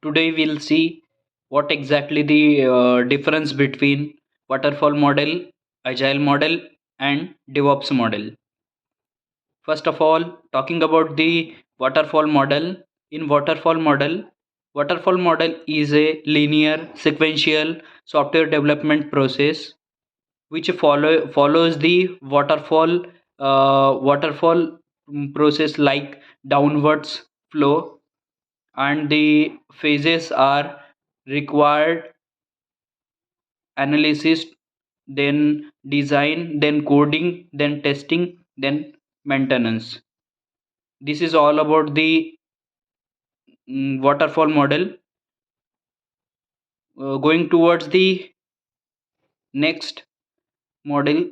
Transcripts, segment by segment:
Today we'll see what exactly the difference between waterfall model, agile model, and DevOps model. First of all, talking about the waterfall model. In waterfall model is a linear, sequential software development process which follows the waterfall process like downwards flow, and the phases are required analysis, then design, then coding, then testing, then maintenance. This is all about the waterfall model. Going towards the next model,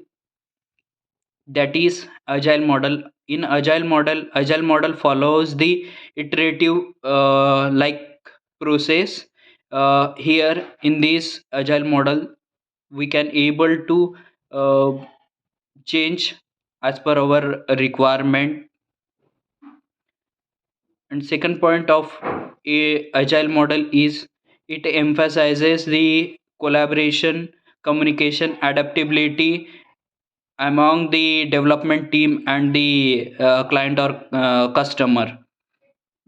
that is agile model. In agile model follows the iterative like process. Here in this agile model we can able to uh, change as per our requirement. And second point of a agile model is it emphasizes the collaboration, communication, adaptability among the development team and the client or customer.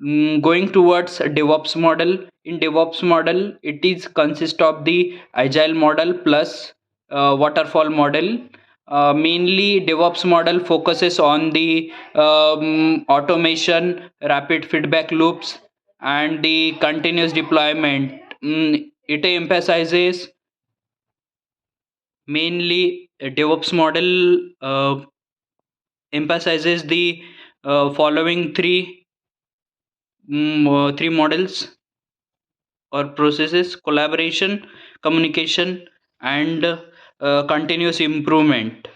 Going towards DevOps model. In DevOps model it is consist of the agile model plus waterfall model. Mainly DevOps model focuses on the automation, rapid feedback loops, and the continuous deployment. It emphasizes mainly DevOps model emphasizes the following three models or processes: collaboration, communication, and continuous improvement,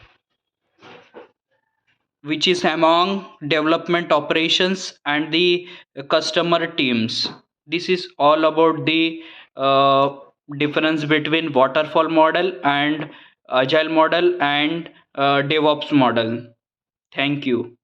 which is among development operations and the customer teams. This is all about the uh, difference between waterfall model and agile model and DevOps model. Thank you.